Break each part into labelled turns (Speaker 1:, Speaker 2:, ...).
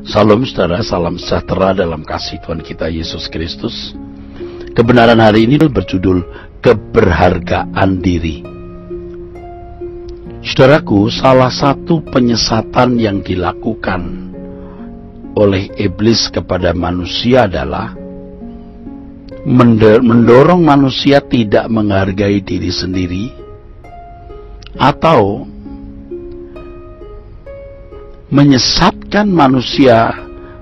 Speaker 1: Salam saudara, salam sejahtera dalam kasih Tuhan kita Yesus Kristus. Kebenaran hari ini berjudul keberhargaan diri. Saudaraku, salah satu penyesatan yang dilakukan oleh iblis kepada manusia adalah mendorong manusia tidak menghargai diri sendiri atau menyesatkan manusia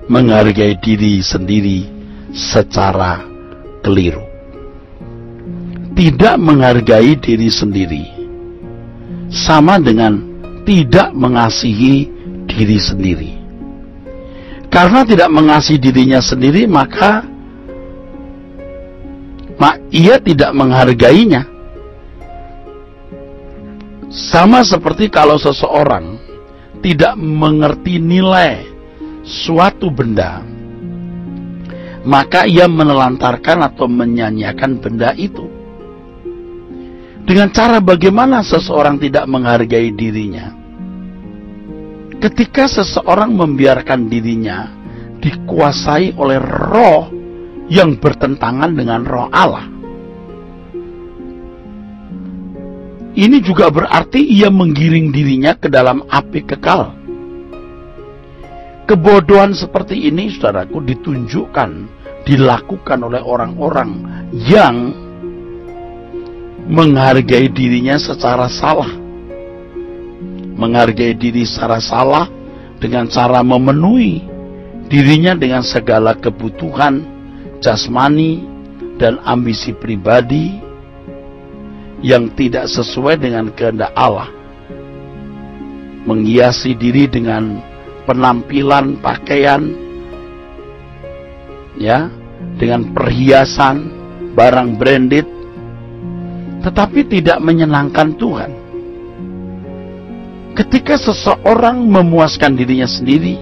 Speaker 1: menghargai diri sendiri secara keliru. Tidak menghargai diri sendiri sama dengan tidak mengasihi diri sendiri. Karena tidak mengasihi dirinya sendiri, maka ia tidak menghargainya. Sama seperti kalau seseorang tidak mengerti nilai suatu benda, maka ia menelantarkan atau menyanyiakan benda itu. Dengan cara bagaimana seseorang tidak menghargai dirinya? Ketika seseorang membiarkan dirinya dikuasai oleh roh yang bertentangan dengan roh Allah. Ini juga berarti ia menggiring dirinya ke dalam api kekal. Kebodohan seperti ini, saudaraku, dilakukan oleh orang-orang yang menghargai dirinya secara salah. Menghargai diri secara salah dengan cara memenuhi dirinya dengan segala kebutuhan jasmani dan ambisi pribadi yang tidak sesuai dengan kehendak Allah. Menghiasi diri dengan penampilan pakaian, ya, dengan perhiasan, barang branded, tetapi tidak menyenangkan Tuhan. Ketika seseorang memuaskan dirinya sendiri,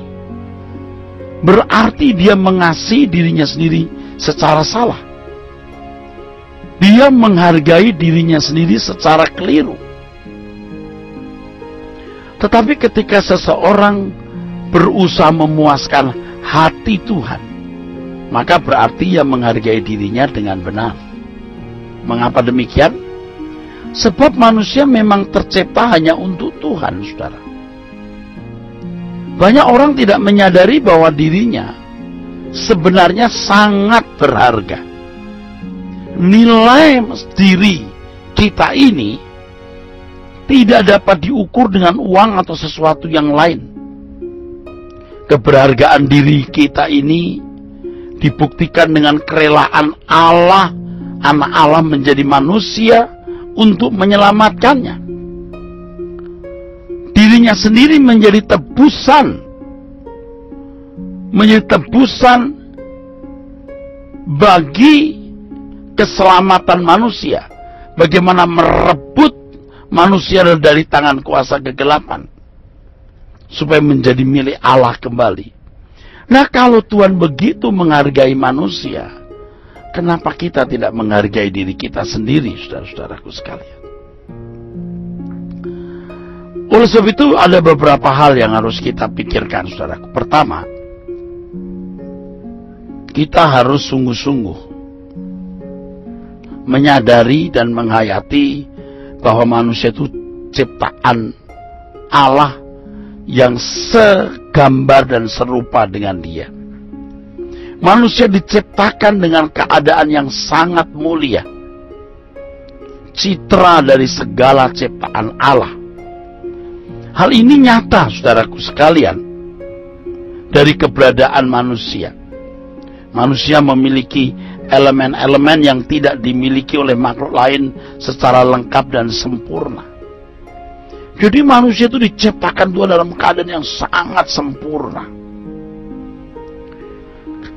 Speaker 1: berarti dia mengasihi dirinya sendiri secara salah. Dia menghargai dirinya sendiri secara keliru. Tetapi ketika seseorang berusaha memuaskan hati Tuhan, maka berarti ia menghargai dirinya dengan benar. Mengapa demikian? Sebab manusia memang tercipta hanya untuk Tuhan, saudara. Banyak orang tidak menyadari bahwa dirinya sebenarnya sangat berharga. Nilai diri kita ini tidak dapat diukur dengan uang atau sesuatu yang lain. Keberhargaan diri kita ini dibuktikan dengan kerelaan Allah, anak Allah menjadi manusia untuk menyelamatkannya. Dirinya sendiri menjadi tebusan bagi keselamatan manusia. Bagaimana merebut manusia dari tangan kuasa kegelapan supaya menjadi milik Allah kembali. Nah, kalau Tuhan begitu menghargai manusia, kenapa kita tidak menghargai diri kita sendiri, saudara-saudaraku sekalian? Oleh sebab itu ada beberapa hal yang harus kita pikirkan, saudaraku. Pertama, kita harus sungguh-sungguh menyadari dan menghayati bahwa manusia itu ciptaan Allah yang segambar dan serupa dengan Dia. Manusia diciptakan dengan keadaan yang sangat mulia, citra dari segala ciptaan Allah. Hal ini nyata, saudaraku sekalian, dari keberadaan manusia. Manusia memiliki elemen-elemen yang tidak dimiliki oleh makhluk lain secara lengkap dan sempurna. Jadi manusia itu diciptakan Tuhan dalam keadaan yang sangat sempurna.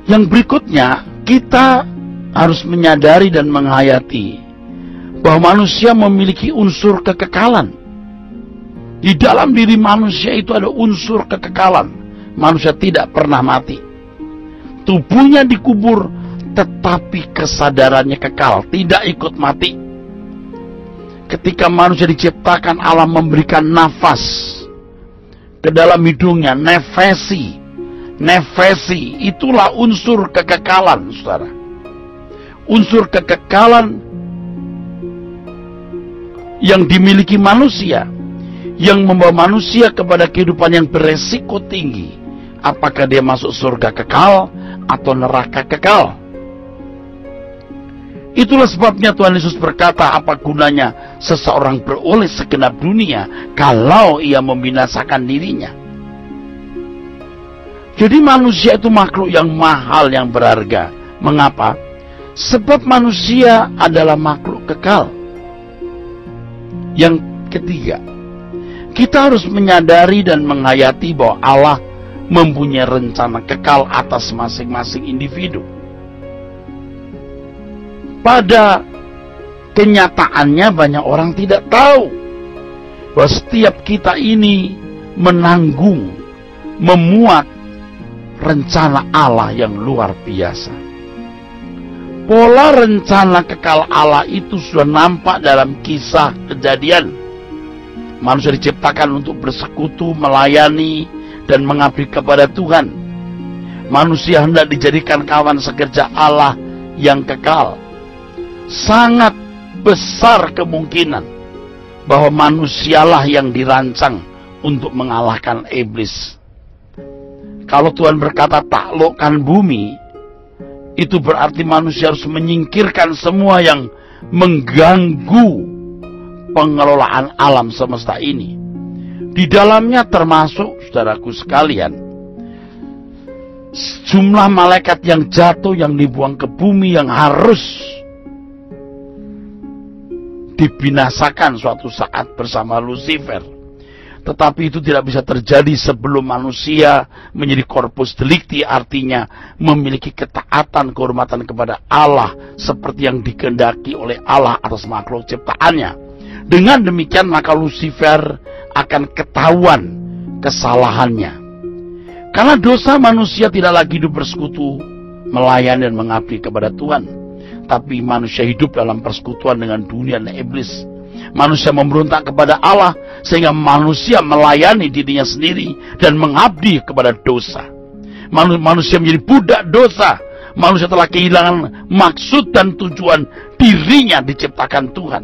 Speaker 1: Yang berikutnya, kita harus menyadari dan menghayati bahwa manusia memiliki unsur kekekalan. Di dalam diri manusia itu ada unsur kekekalan. Manusia tidak pernah mati. Tubuhnya dikubur, tetapi kesadarannya kekal, tidak ikut mati. Ketika manusia diciptakan, Allah memberikan nafas ke dalam hidungnya, nefesi, Nefesi, itulah unsur kekekalan, saudara. Unsur kekekalan yang dimiliki manusia, yang membawa manusia kepada kehidupan yang beresiko tinggi. Apakah dia masuk surga kekal atau neraka kekal? Itulah sebabnya Tuhan Yesus berkata, apa gunanya seseorang beroleh segenap dunia kalau ia membinasakan dirinya. Jadi manusia itu makhluk yang mahal, yang berharga. Mengapa? Sebab manusia adalah makhluk kekal. Yang ketiga, kita harus menyadari dan menghayati bahwa Allah mempunyai rencana kekal atas masing-masing individu. Pada kenyataannya banyak orang tidak tahu bahwa setiap kita ini menanggung, memuat rencana Allah yang luar biasa. Pola rencana kekal Allah itu sudah nampak dalam kisah Kejadian. Manusia diciptakan untuk bersekutu, melayani, dan mengabdi kepada Tuhan. Manusia hendak dijadikan kawan sekerja Allah yang kekal. Sangat besar kemungkinan bahwa manusialah yang dirancang untuk mengalahkan iblis. Kalau Tuhan berkata taklukkan bumi, itu berarti manusia harus menyingkirkan semua yang mengganggu pengelolaan alam semesta ini. Di dalamnya termasuk, saudaraku sekalian, jumlah malaikat yang jatuh, yang dibuang ke bumi, yang harus dibinasakan suatu saat bersama Lucifer. Tetapi itu tidak bisa terjadi sebelum manusia menjadi corpus delicti, artinya memiliki ketaatan, kehormatan kepada Allah seperti yang dikehendaki oleh Allah atas makhluk ciptaannya. Dengan demikian maka Lucifer akan ketahuan kesalahannya. Karena dosa, manusia tidak lagi hidup bersekutu, melayani dan mengabdi kepada Tuhan. Tapi manusia hidup dalam persekutuan dengan dunia dan iblis. Manusia memberontak kepada Allah sehingga manusia melayani dirinya sendiri dan mengabdi kepada dosa. Manusia menjadi budak dosa. Manusia telah kehilangan maksud dan tujuan dirinya diciptakan Tuhan.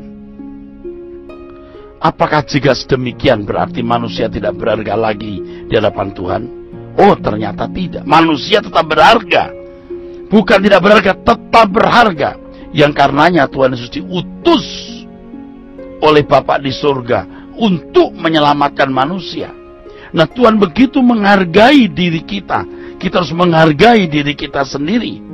Speaker 1: Apakah jika sedemikian berarti manusia tidak berharga lagi di hadapan Tuhan? Oh, ternyata tidak. Manusia tetap berharga. Bukan tidak berharga, tetap berharga. Yang karenanya Tuhan Yesus diutus oleh Bapa di surga untuk menyelamatkan manusia. Nah, Tuhan begitu menghargai diri kita. Kita harus menghargai diri kita sendiri.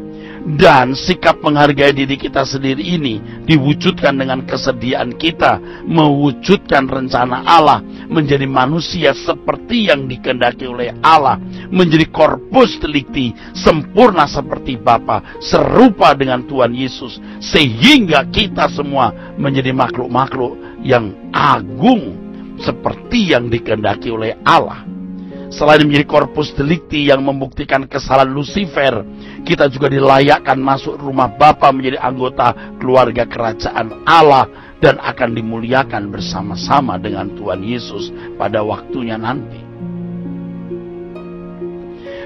Speaker 1: Dan sikap menghargai diri kita sendiri ini diwujudkan dengan kesediaan kita mewujudkan rencana Allah, menjadi manusia seperti yang dikehendaki oleh Allah, menjadi corpus delicti, sempurna seperti Bapa, serupa dengan Tuhan Yesus, sehingga kita semua menjadi makhluk-makhluk yang agung seperti yang dikehendaki oleh Allah. Selain menjadi corpus delicti yang membuktikan kesalahan Lucifer, kita juga dilayakkan masuk rumah Bapa, menjadi anggota keluarga kerajaan Allah, dan akan dimuliakan bersama-sama dengan Tuhan Yesus pada waktunya nanti.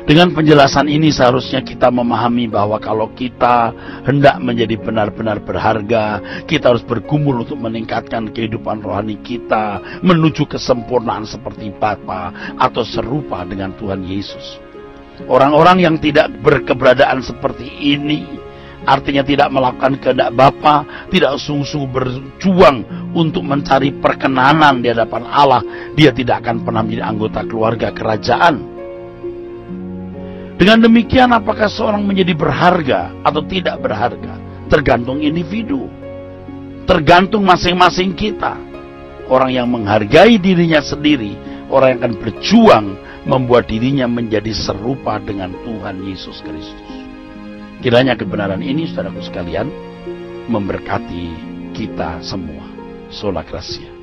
Speaker 1: Dengan penjelasan ini seharusnya kita memahami bahwa kalau kita hendak menjadi benar-benar berharga, kita harus bergumul untuk meningkatkan kehidupan rohani kita menuju kesempurnaan seperti Bapa atau serupa dengan Tuhan Yesus. Orang-orang yang tidak berkeberadaan seperti ini, artinya tidak melakukan kehendak Bapa, tidak sungguh-sungguh berjuang untuk mencari perkenanan di hadapan Allah, dia tidak akan pernah menjadi anggota keluarga kerajaan. Dengan demikian, apakah seorang menjadi berharga atau tidak berharga? Tergantung individu. Tergantung masing-masing kita. Orang yang menghargai dirinya sendiri, orang yang akan berjuang membuat dirinya menjadi serupa dengan Tuhan Yesus Kristus. Kiranya kebenaran ini, saudaraku sekalian, memberkati kita semua. Sola Gracia.